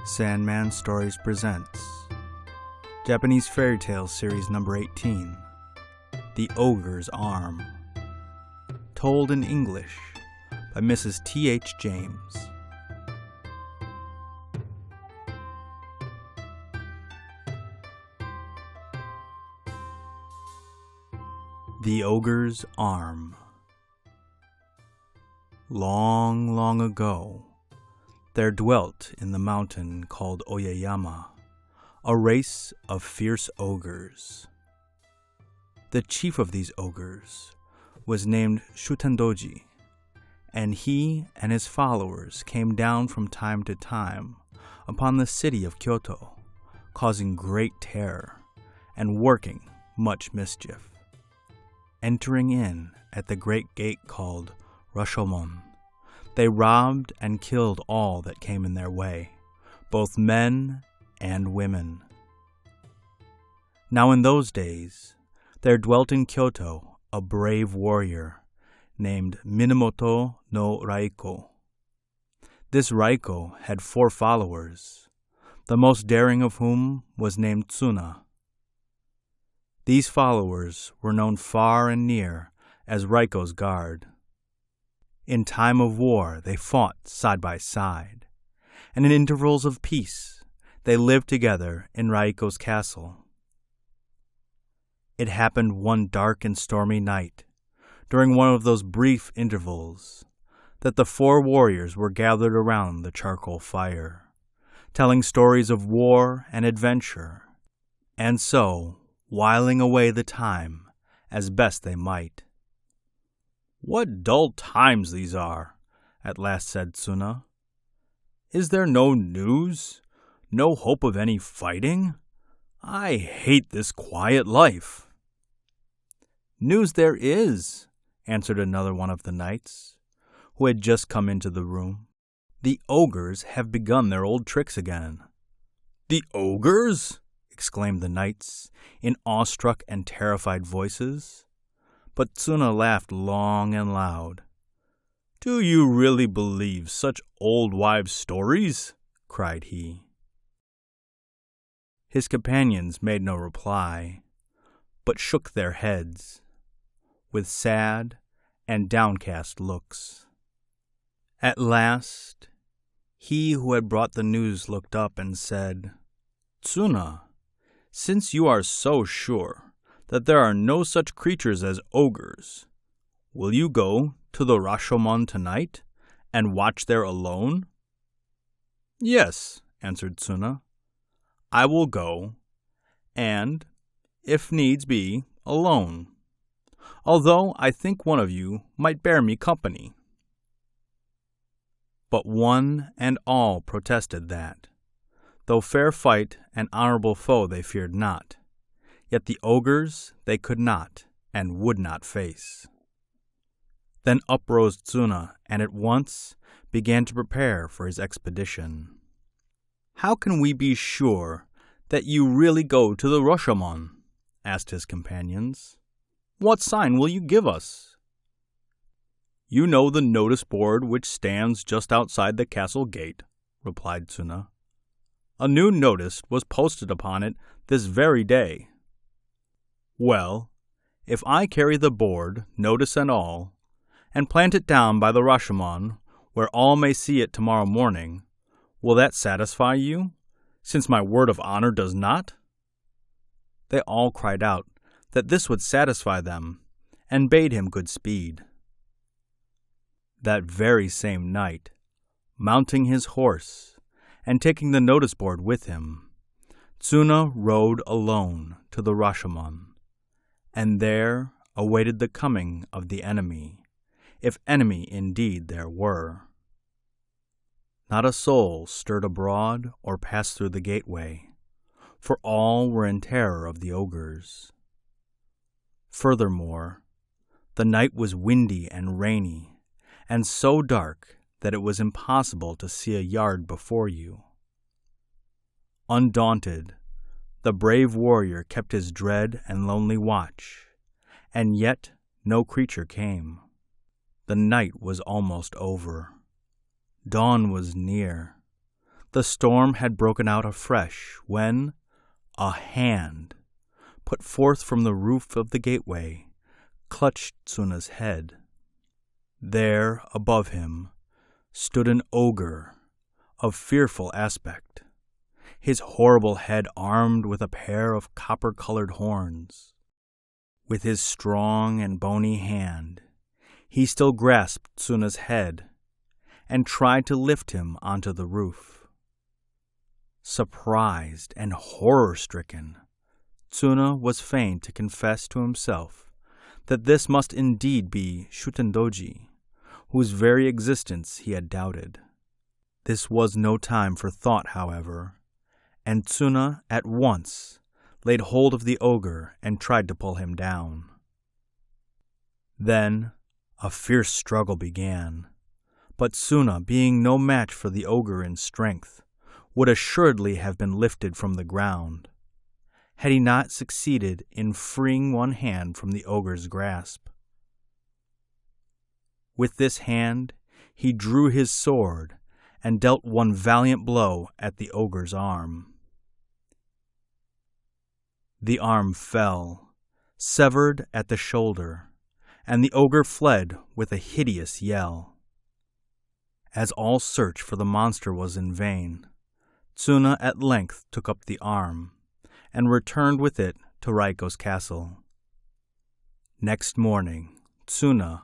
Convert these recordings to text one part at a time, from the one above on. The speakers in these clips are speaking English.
Sandman Stories presents Japanese Fairy Tale Series number 18, The Ogres Arm, told in English by Mrs. T.H. James. The Ogres Arm. Long, long ago, there dwelt in the mountain called Oyeyama a race of fierce ogres. The chief of these ogres was named Shutendoji, and he and his followers came down from time to time upon the city of Kyoto, causing great terror and working much mischief. Entering in at the great gate called Rasho, they robbed and killed all that came in their way, both men and women. Now in those days, there dwelt in Kyoto a brave warrior named Minamoto no Raiko. This Raiko had 4 followers, the most daring of whom was named Tsuna. These followers were known far and near as Raiko's guard. In time of war, they fought side by side, and in intervals of peace, they lived together in Raiko's castle. It happened one dark and stormy night, during one of those brief intervals, that the 4 warriors were gathered around the charcoal fire, telling stories of war and adventure, and so whiling away the time as best they might. "What dull times these are," at last said Suna. "Is there no news? No hope of any fighting? I hate this quiet life." "News there is," answered another one of the knights, who had just come into the room. "The ogres have begun their old tricks again." "The ogres?" exclaimed the knights, in awestruck and terrified voices. But Tsuna laughed long and loud. "Do you really believe such old wives' stories?" cried he. His companions made no reply, but shook their heads, with sad and downcast looks. At last, he who had brought the news looked up and said, "Tsuna, since you are so sure that there are no such creatures as ogres, will you go to the Rashomon tonight and watch there alone?" "Yes," answered Tsuna, "I will go, and, if needs be, alone, although I think one of you might bear me company." But one and all protested that, though fair fight and honorable foe they feared not, yet the ogres they could not and would not face. Then uprose Tsuna and at once began to prepare for his expedition. "How can we be sure that you really go to the Rashomon?" asked his companions. "What sign will you give us?" "You know the notice board which stands just outside the castle gate," replied Tsuna. "A new notice was posted upon it this very day. Well, if I carry the board, notice and all, and plant it down by the Rashomon, where all may see it tomorrow morning, will that satisfy you, since my word of honor does not?" They all cried out that this would satisfy them, and bade him good speed. That very same night, mounting his horse, and taking the notice board with him, Tsuna rode alone to the Rashomon, and there awaited the coming of the enemy, if enemy indeed there were. Not a soul stirred abroad or passed through the gateway, for all were in terror of the ogres. Furthermore, the night was windy and rainy, and so dark that it was impossible to see a yard before you. Undaunted, the brave warrior kept his dread and lonely watch, and yet no creature came. The night was almost over. Dawn was near. The storm had broken out afresh when a hand, put forth from the roof of the gateway, clutched Tsuna's head. There, above him, stood an ogre of fearful aspect, his horrible head armed with a pair of copper-colored horns. With his strong and bony hand, he still grasped Tsuna's head and tried to lift him onto the roof. Surprised and horror-stricken, Tsuna was fain to confess to himself that this must indeed be Shutendoji, whose very existence he had doubted. This was no time for thought, however, and Tsuna at once laid hold of the ogre and tried to pull him down. Then a fierce struggle began, but Tsuna, being no match for the ogre in strength, would assuredly have been lifted from the ground, had he not succeeded in freeing one hand from the ogre's grasp. With this hand he drew his sword and dealt one valiant blow at the ogre's arm. The arm fell, severed at the shoulder, and the ogre fled with a hideous yell. As all search for the monster was in vain, Tsuna at length took up the arm and returned with it to Raiko's castle. Next morning, Tsuna,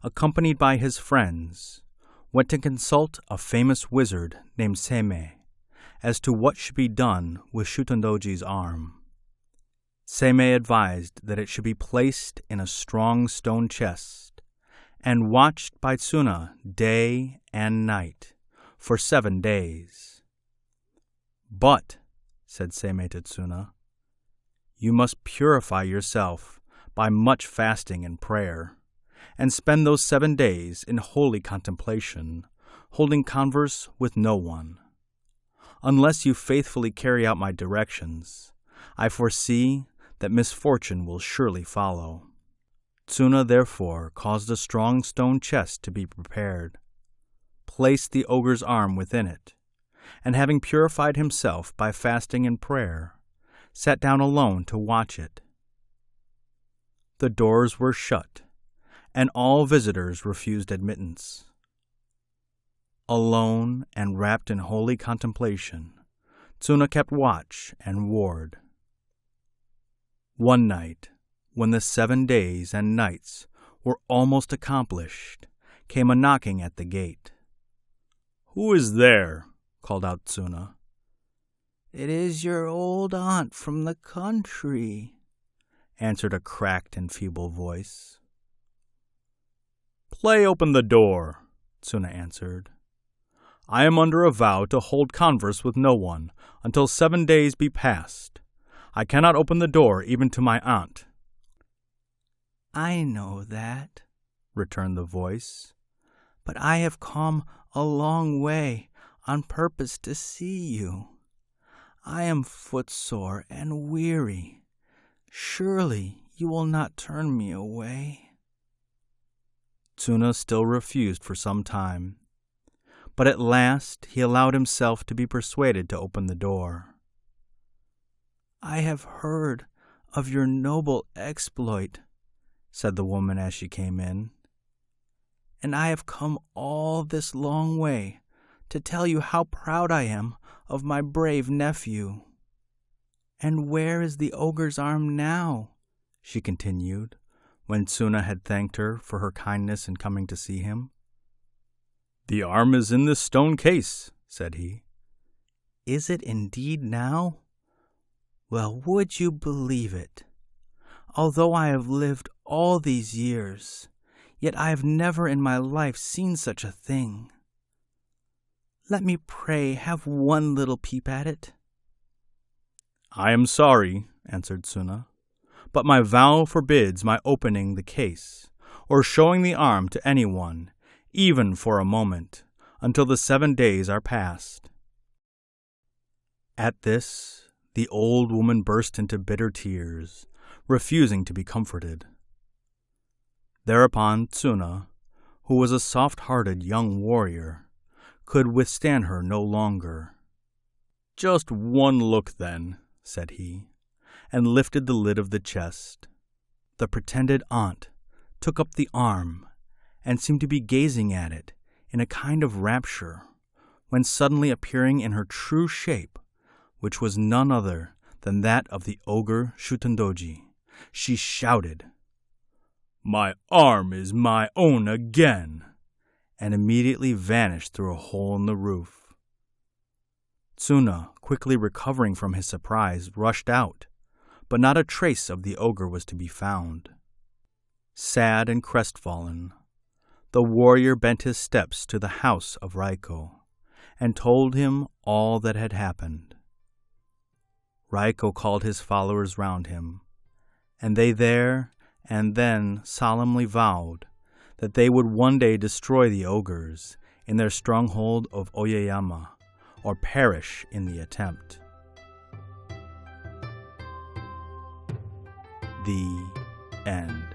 accompanied by his friends, went to consult a famous wizard named Seimei as to what should be done with Shutendoji's arm. Seimei advised that it should be placed in a strong stone chest and watched by Tsuna day and night for 7 days. "But," said Seimei to Tsuna, "you must purify yourself by much fasting and prayer, and spend those 7 days in holy contemplation, holding converse with no one. Unless you faithfully carry out my directions, I foresee that misfortune will surely follow." Tsuna therefore caused a strong stone chest to be prepared, placed the ogre's arm within it, and having purified himself by fasting and prayer, sat down alone to watch it. The doors were shut, and all visitors refused admittance. Alone and wrapped in holy contemplation, Tsuna kept watch and ward. One night, when the 7 days and nights were almost accomplished, came a knocking at the gate. "Who is there?" called out Tsuna. "It is your old aunt from the country," answered a cracked and feeble voice. "Play open the door," Tsuna answered. "I am under a vow to hold converse with no one until 7 days be past. I cannot open the door even to my aunt." "I know that," returned the voice, "but I have come a long way on purpose to see you. I am footsore and weary. Surely you will not turn me away." Tsuna still refused for some time, but at last he allowed himself to be persuaded to open the door. "I have heard of your noble exploit," said the woman as she came in, "and I have come all this long way to tell you how proud I am of my brave nephew." "And where is the ogre's arm now?" she continued, when Tsuna had thanked her for her kindness in coming to see him. "The arm is in this stone case," said he. "Is it indeed now? Well, would you believe it? Although I have lived all these years, yet I have never in my life seen such a thing. Let me pray have one little peep at it." "I am sorry," answered Tsuna, "but my vow forbids my opening the case, or showing the arm to anyone, even for a moment, until the 7 days are past." At this, the old woman burst into bitter tears, refusing to be comforted. Thereupon Tsuna, who was a soft-hearted young warrior, could withstand her no longer, Just one look, then, said he, and lifted the lid of the chest. The pretended aunt took up the arm and seemed to be gazing at it in a kind of rapture, when suddenly appearing in her true shape, which was none other than that of the ogre Shutendoji, she shouted, "My arm is my own again!" and immediately vanished through a hole in the roof. Tsuna, quickly recovering from his surprise, rushed out, but not a trace of the ogre was to be found. Sad and crestfallen, the warrior bent his steps to the house of Raiko, and told him all that had happened. Raiko called his followers round him, and they there and then solemnly vowed that they would one day destroy the ogres in their stronghold of Oyeyama, or perish in the attempt. The end.